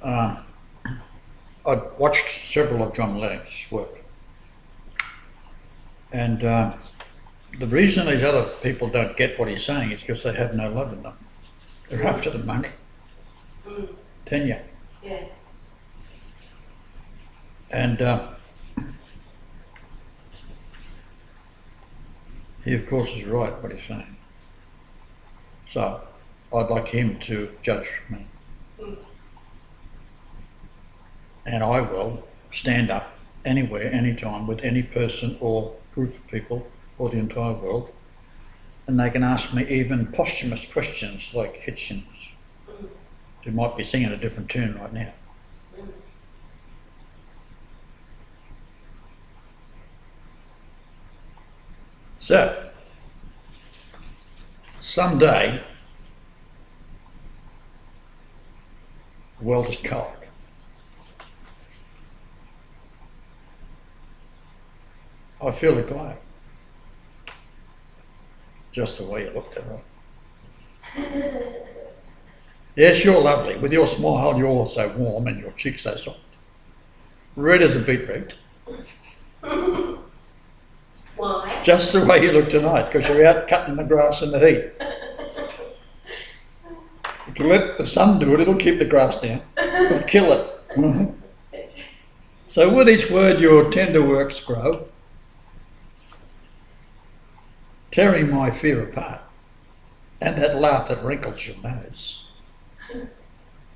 I'd watched several of John Lennox's work, and the reason these other people don't get what he's saying is because they have no love in them. They're after the money, tenure. Yeah. And he, of course, is right what he's saying. So I'd like him to judge me. And I will stand up anywhere, anytime, with any person or group of people or the entire world, and they can ask me even posthumous questions like Hitchens, who might be singing a different tune right now. So, someday, the world is cold. I feel the glow. Just the way you looked at her. Yes, you're lovely. With your smile, you're so warm and your cheeks so soft. Red as a beetroot. Why? Just the way you look tonight, because you're out cutting the grass in the heat. If you let the sun do it, it'll keep the grass down. It'll kill it. So with each word your tender works grow, tearing my fear apart, and that laugh that wrinkles your nose,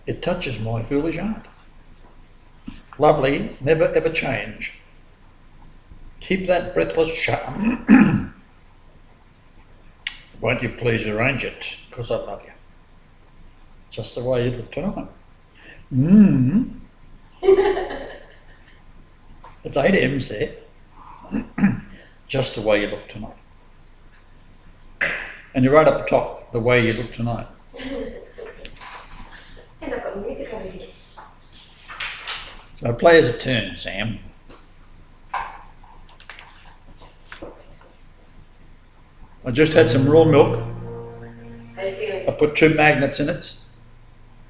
it touches my foolish heart. Lovely, never ever change. Keep that breathless charm. Won't you please arrange it, because I love you. Just the way you look tonight. It's 8 M's there. Just the way you look tonight. And you're right up the top, the way you look tonight. And I've got music over here. So play as a turn, Sam. I just had some raw milk. How are you feeling? I put 2 magnets in it.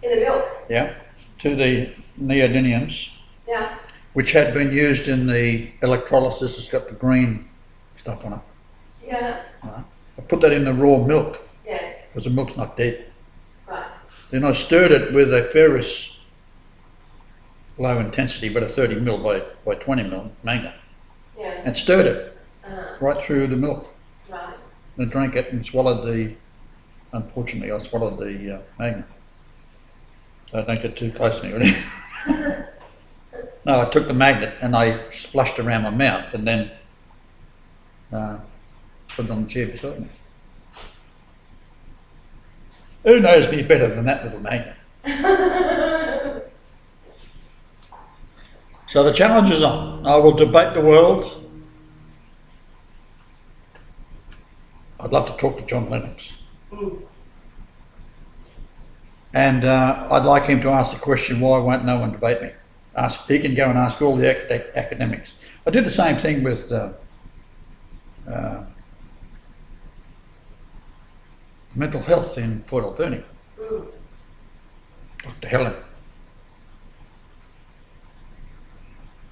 In the milk? Yeah. To the neodymiums, Yeah. which had been used in the electrolysis. It's got the green stuff on it. Yeah. Right. I put that in the raw milk Yes. because the milk's not dead. Right. Then I stirred it with a ferrous low intensity, but a 30 mil by 20 mil magnet, Yeah. and stirred it Uh-huh. right through the milk. Right. And I drank it and swallowed unfortunately I swallowed the magnet. So don't get too close to me, really. No, I took the magnet and I splashed around my mouth and then put it on the chair beside me. Who knows me better than that little magnet? So the challenge is on. I will debate the world. I'd love to talk to John Lennox. And I'd like him to ask the question, why won't no one debate me? He can go and ask all the academics. I did the same thing with mental health in Port Alberni. Dr. Helen.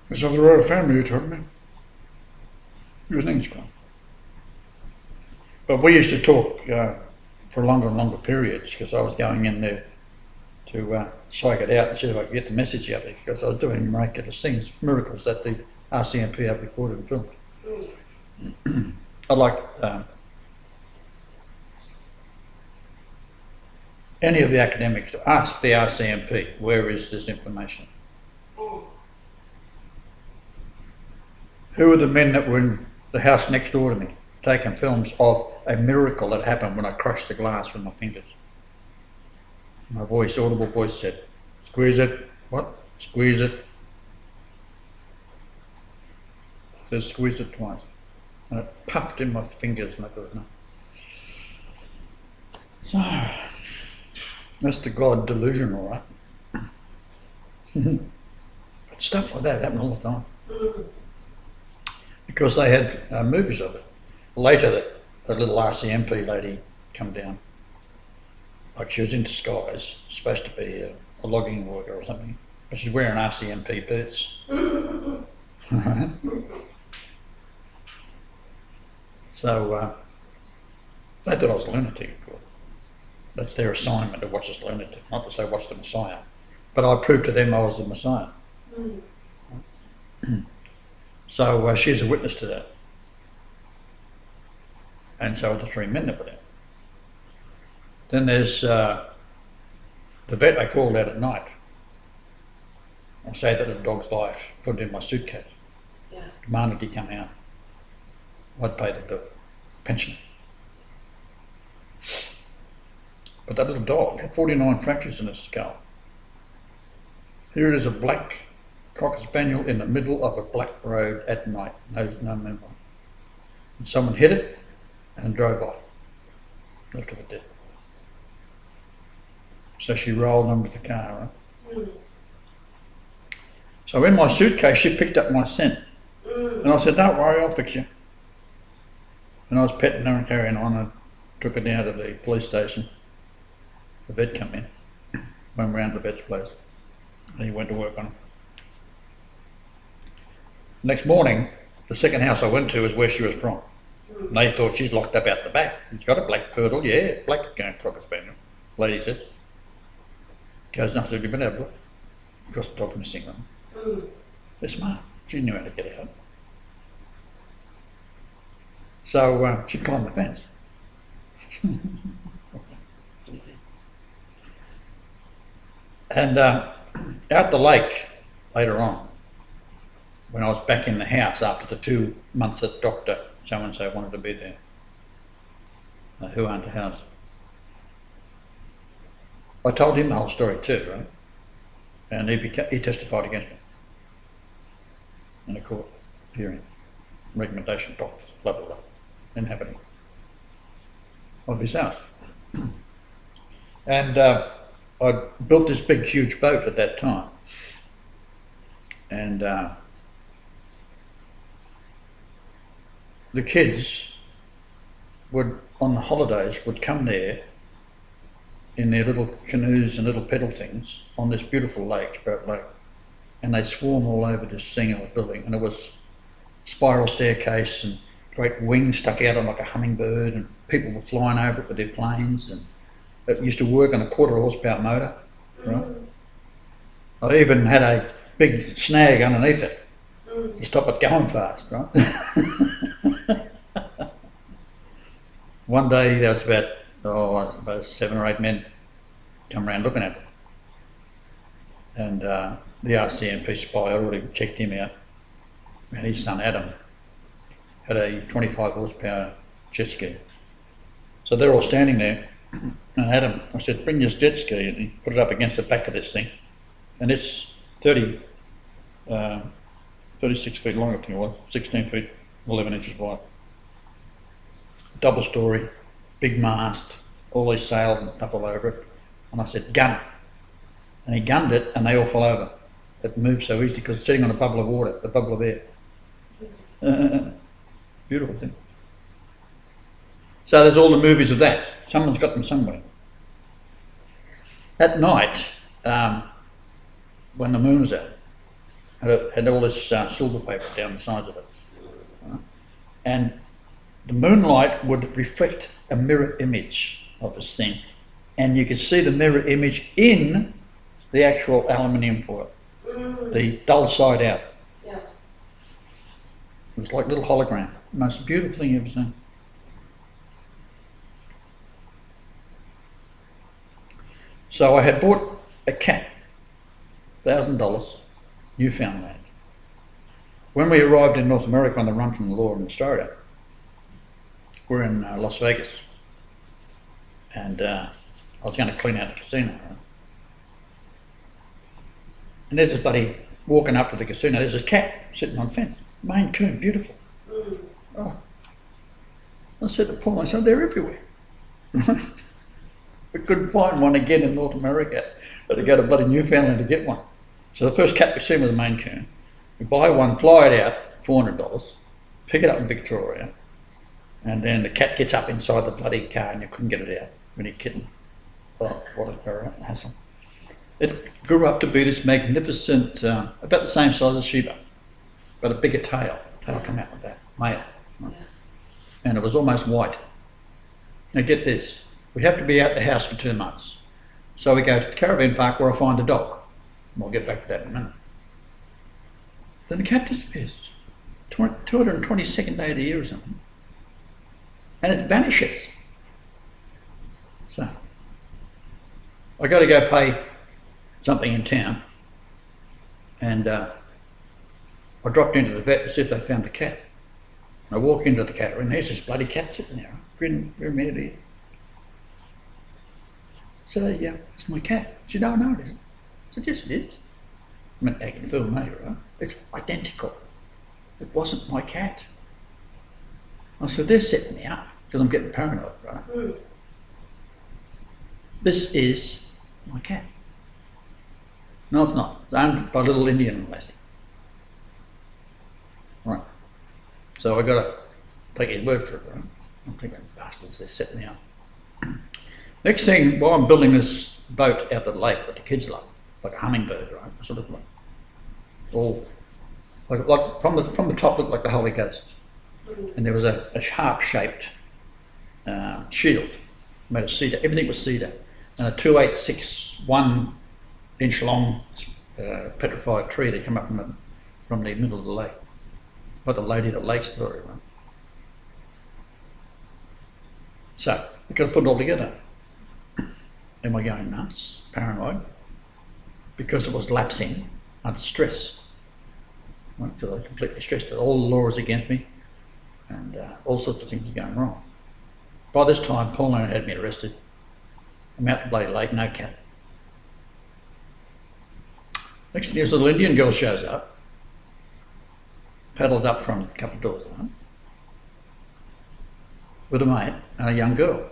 This was the royal family who told me. He was an English guy. But we used to talk for longer and longer periods because I was going in there to psych it out and see if I could get the message out there, because I was doing miraculous things, miracles that the RCMP have recorded and filmed. I'd like any of the academics to ask the RCMP, where is this information? Who are the men that were in the house next door to me, taking films of a miracle that happened when I crushed the glass with my fingers? My voice, audible voice said, squeeze it. What? Squeeze it. It says squeeze it twice. And it puffed in my fingers like there was no. So, that's the God delusion, all right. But stuff like that happened all the time. Because they had movies of it. Later, the little RCMP lady come down. Like she was in disguise, supposed to be a logging worker or something. But she's wearing RCMP boots. So they thought I was a lunatic, of course. That's their assignment, to watch us lunatic, not to say watch the Messiah. But I proved to them I was the Messiah. So she's a witness to that. And so are the three men that were there. Then there's the vet I called out at night. I saved that little dog's life, put it in my suitcase. Yeah. Demanded he come out. I'd pay the pension. But that little dog had 49 fractures in its skull. Here it is, a black Cocker Spaniel in the middle of a black road at night, no member. And someone hit it and drove off, left it for dead. So she rolled under the car, right? So in my suitcase, she picked up my scent. And I said, don't worry, I'll fix you. And I was petting her and carrying on, and took her down to the police station. The vet come in, went round to the vet's place, and he went to work on her. Next morning, the second house I went to is where she was from. And they thought she's locked up out the back. She's got a black poodle, yeah, black Cocker Spaniel. Lady says. Goes, no, so you've been able to across the dog missing room. They're smart. She knew how to get out. So she climbed the fence. It's easy. And out the lake later on, when I was back in the house after the 2 months that Dr. So-and-so wanted to be there, who owned the house, I told him the whole story too, right? And he testified against me in a court hearing. Recommendation doctors, blah, blah, blah, inhabiting of his house. And I built this big, huge boat at that time. And the kids would, on the holidays, would come there in their little canoes and little pedal things on this beautiful lake, Sprout Lake, and they swarm all over this thing I was building, and it was spiral staircase and great wings stuck out on like a hummingbird, and people were flying over it with their planes, and it used to work on a 1/4 horsepower motor, right? I even had a big snag underneath it to stop it going fast, right? One day there was about, I suppose 7 or 8 men come around looking at it. And the RCMP spy, I already checked him out, and his son Adam had a 25 horsepower jet ski. So they're all standing there, and Adam, I said, bring this jet ski, and he put it up against the back of this thing. And it's 36 feet long, I think it was, 16 feet, 11 inches wide. Double story, big mast, all these sails and stuff all over it. And I said, gun it. And he gunned it, and they all fell over. It moved so easily because it's sitting on a bubble of water, a bubble of air. Beautiful thing. So there's all the movies of that. Someone's got them somewhere. At night, when the moon was out, had all this silver paper down the sides of it. And the moonlight would reflect a mirror image of this thing. And you could see the mirror image in the actual aluminium foil, the dull side out. Yeah. It was like a little hologram. The most beautiful thing you've ever seen. So I had bought a cat, $1,000, Newfoundland. When we arrived in North America on the run from the law in Australia, we're in Las Vegas, and I was going to clean out the casino. Right? And there's this buddy walking up to the casino. There's this cat sitting on the fence, Maine Coon, beautiful. Oh. I said to Paul, I said, they're everywhere. We couldn't find one again in North America. Had to go to bloody Newfoundland to get one. So the first cat we seen was a Maine Coon. We buy one, fly it out, $400, pick it up in Victoria, and then the cat gets up inside the bloody car and you couldn't get it out when you're kidding. Oh, what a hassle. It grew up to be this magnificent, about the same size as Sheba, but a bigger tail. Tail come out like that, male. Right? And it was almost white. Now get this, we have to be out the house for 2 months. So we go to the caravan park where I find the dog. And we'll get back to that in a minute. Then the cat disappears. 222nd day of the year or something. And it vanishes. So, I got to go pay something in town. And I dropped into the vet to see if they found the cat. I walk into the cat room, there's this bloody cat sitting there, grinning me at me. So, yeah, it's my cat. She said, "Oh, no, it isn't." I said, "Yes, it is." I mean, they can fool me, right? It's identical. It wasn't my cat. I said, "They're setting me up because I'm getting paranoid, right?" Mm. This is my cat. No, it's not. It's owned by a little Indian lassie. Right. So I got to take his word for it, right? I'm thinking, bastards, they're setting me up. Next thing, while I'm building this boat out of the lake that the kids love, like a hummingbird, right? Sort of like all, like from the top, looked like the Holy Ghost, and there was a harp-shaped shield made of cedar. Everything was cedar, and a 2.86 1-inch long petrified tree that came up from the middle of the lake, like the Lady of the Lake story, right? So we got to put it all together. Am I going nuts, paranoid? Because it was lapsing under stress. Because I was completely stressed. All the law is against me, and all sorts of things are going wrong. By this time, Pauline had me arrested. I'm out the bloody lake, no cat. Next thing is, a little Indian girl shows up, paddles up from a couple of doors down, with a mate and a young girl.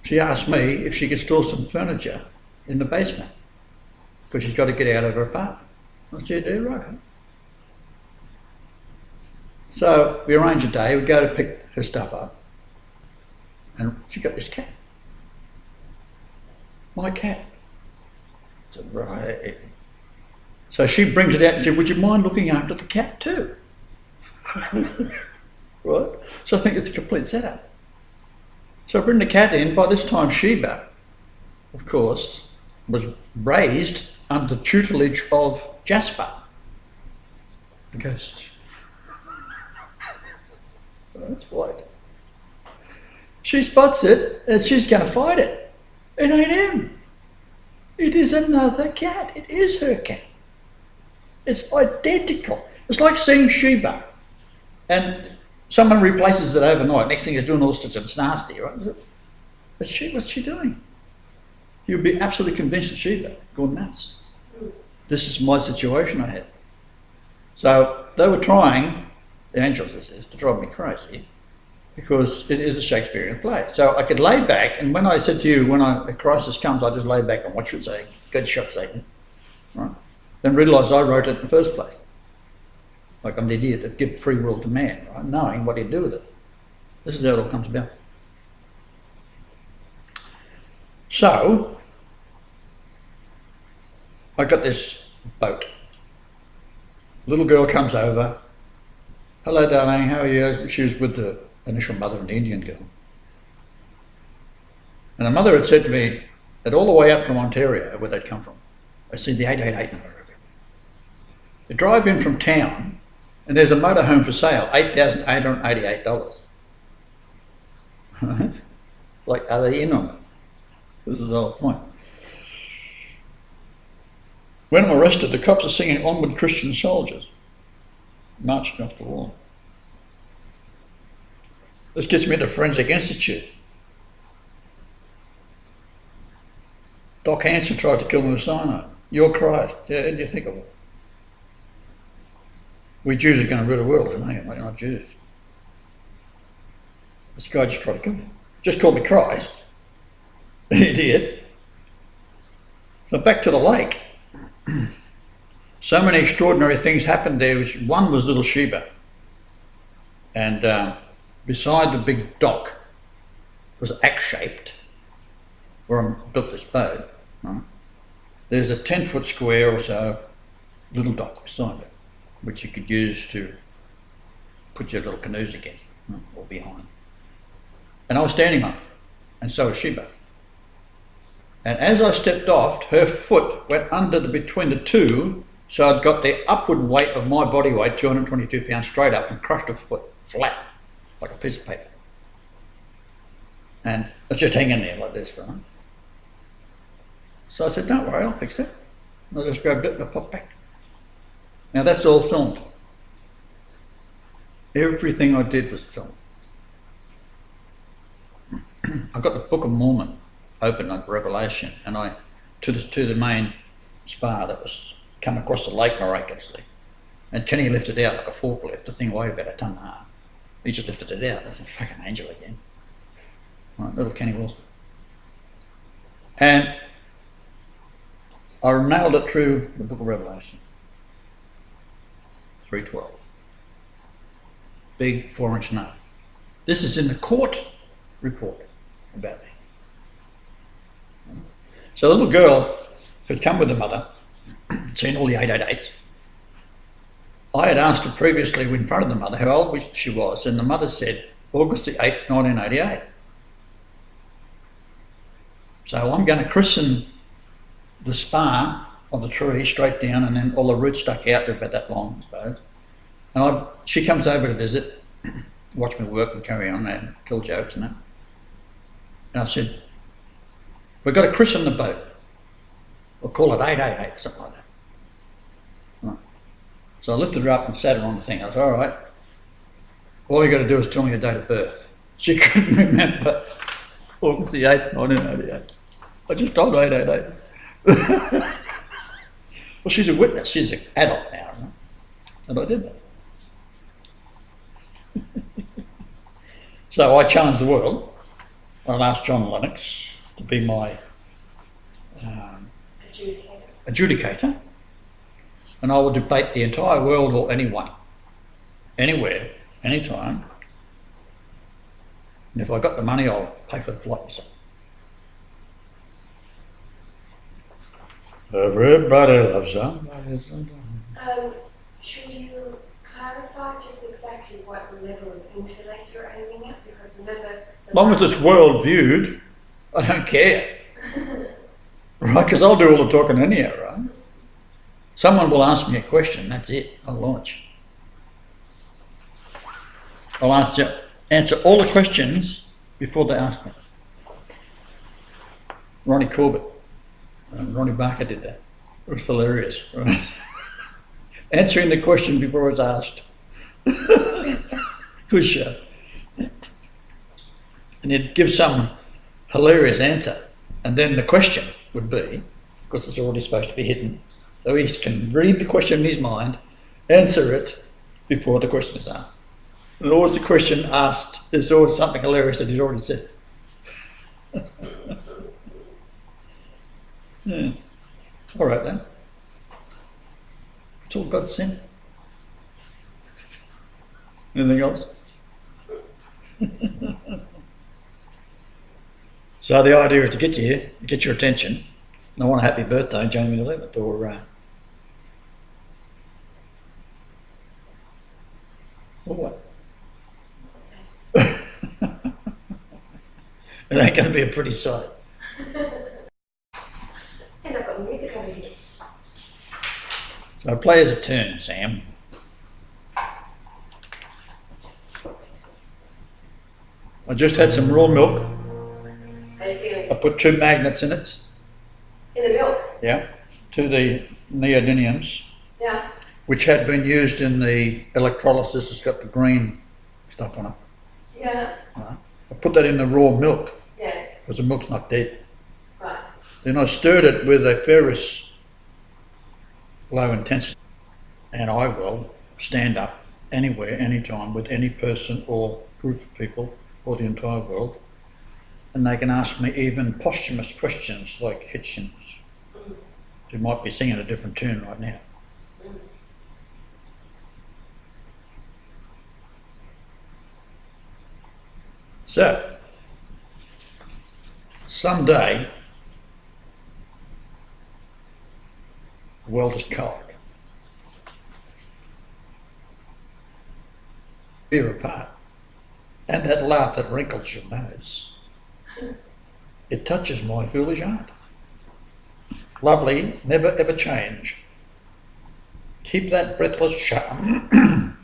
She asked me if she could store some furniture in the basement because she's got to get out of her apartment. I said, "Yeah, right." So we arrange a day, we go to pick her stuff up, and she got this cat. My cat. I said, "Right." So she brings it out and said, "Would you mind looking after the cat too?" Right? So I think it's a complete setup. So I bring the cat in. By this time, Sheba, of course, was raised under the tutelage of Jasper, the ghost. That's white. She spots it and she's going to fight it. It ain't him. It is another cat. It is her cat. It's identical. It's like seeing Sheba and someone replaces it overnight. Next thing you're doing all sorts of, it's nasty, right? But what's she doing? You'd be absolutely convinced that Sheba gone nuts. This is my situation I had. So they were trying, the angels this is, to drive me crazy because it is a Shakespearean play. So I could lay back, and when I said to you, when a crisis comes, I just lay back and watch it say, "Good shot, Satan," right? Then realise I wrote it in the first place. Like I'm an idiot that give free will to man, right? Knowing what he'd do with it. This is how it all comes about. So, I got this boat. Little girl comes over. "Hello, darling, how are you?" She was with the initial mother and the Indian girl. And the mother had said to me that all the way up from Ontario, where they'd come from, I see the 888 number. They drive in from town, and there's a motorhome for sale, $8,888. Right? Like, are they in on it? This is the whole point. When I'm arrested, the cops are singing "Onward Christian Soldiers," marching off the wall. This gets me into Forensic Institute. Doc Hanson tried to kill me with cyanide. You're Christ. Yeah, what do you think of it? We Jews are going to rule the world, isn't it? We're not Jews. This guy just tried to kill me. Just called me Christ. Idiot. So back to the lake. So many extraordinary things happened there. One was little Sheba. And beside the big dock was axe-shaped, where I built this boat. Right? There's a 10-foot square or so little dock beside it, which you could use to put your little canoes against, right, or behind. And I was standing on it, and so was Sheba. And as I stepped off, her foot went under between the two, so I'd got the upward weight of my body weight, 222 pounds, straight up, and crushed her foot flat, like a piece of paper. And it's just hanging there like this, right? So I said, don't worry, I'll fix it. And I just grabbed it and I popped back. Now that's all filmed. Everything I did was filmed. I got the Book of Mormon open at Revelation, and I to the main spar that was come across the lake miraculously. And Kenny lifted it out like a forklift. The thing weighed about 1.5 tons. He just lifted it out. That's a fucking angel again. Right, little Kenny Wilson. And I nailed it through the Book of Revelation. 3:12. Big 4-inch nail. This is in the court report about me. So the little girl who'd come with the mother, seen all the 888s. I had asked her previously in front of the mother how old she was, and the mother said August the 8th, 1988. So I'm going to christen the spar of the tree straight down, and then all the roots stuck out. They're about that long, I suppose. And she comes over to visit, watch me work and carry on and tell jokes and that. And I said, we've got to christen the boat. We'll call it 888, something like that. Right. So I lifted her up and sat her on the thing. I was all right. All you got to do is tell me your date of birth. She couldn't remember August the 8th, 1988. I just told her 888. Well, she's a witness. She's an adult now, right? And I did that. So I challenged the world. I asked John Lennox to be my adjudicator, and I will debate the entire world or anyone, anywhere, anytime. And if I got the money, I'll pay for the flight myself. Everybody loves somebody. Should you clarify just exactly what level of intellect you're aiming at? Because remember, As long as it's world viewed, I don't care. Right? Because I'll do all the talking anyhow, right? Someone will ask me a question, that's it, I'll launch. I'll answer all the questions before they ask me. Ronnie Corbett and Ronnie Barker did that. It was hilarious, right? Answering the question before it was asked. Good show. And he'd give some hilarious answer, and then the question would be, because it's already supposed to be hidden, so he can read the question in his mind, answer it before the question is asked. And always the question asked, there's always something hilarious that he's already said. Yeah. All right then. It's all God's sin. Anything else? So the idea is to get you here, get your attention, and I want a happy birthday, January 11th, or what? It ain't going to be a pretty sight. and I've got music over here. So play as a turn, Sam. I just had some raw milk. How you feeling? I put 2 magnets in it. In the milk? Yeah, to the neodymiums, Yeah. which had been used in the electrolysis. It's got the green stuff on it. Yeah. Right. I put that in the raw milk Yes. because the milk's not dead. Right. Then I stirred it with a ferrous low intensity, and I will stand up anywhere, anytime, with any person or group of people or the entire world, and they can ask me even posthumous questions like Hitchens, who might be singing a different tune right now. So, someday, The world is cold. We're apart. And that laugh that wrinkles your nose. It touches my foolish heart. Lovely, never ever change. Keep that breathless charm.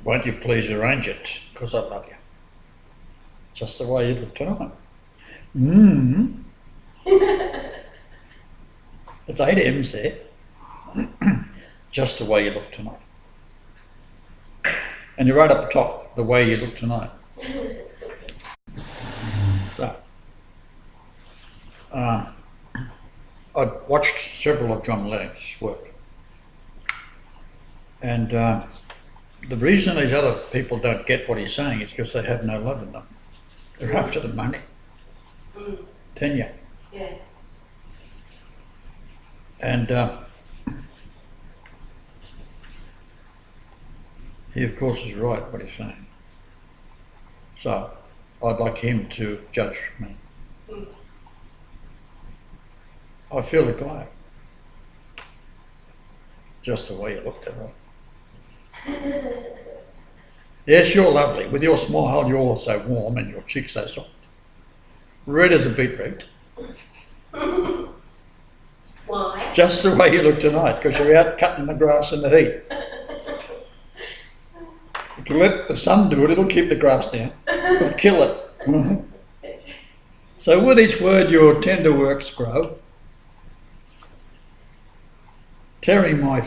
Won't you please arrange it? Because I love you. Just the way you look tonight. It's 8 M's there. Just the way you look tonight. And you're right up the top, the way you look tonight. So, I'd watched several of John Lennon's work. And the reason these other people don't get what he's saying is because they have no love in them. They're after the money. Tenure. Yeah. And he of course is right what he's saying. So I'd like him to judge me. I feel the glow. Just the way you looked at her. Yes, you're lovely. With your smile, you're so warm and your cheeks so soft. Red as a beetroot. Why? Just the way you look tonight, because you're out cutting the grass in the heat. If you let the sun do it, it'll keep the grass down. It'll kill it. So with each word your tender works grow, tearing my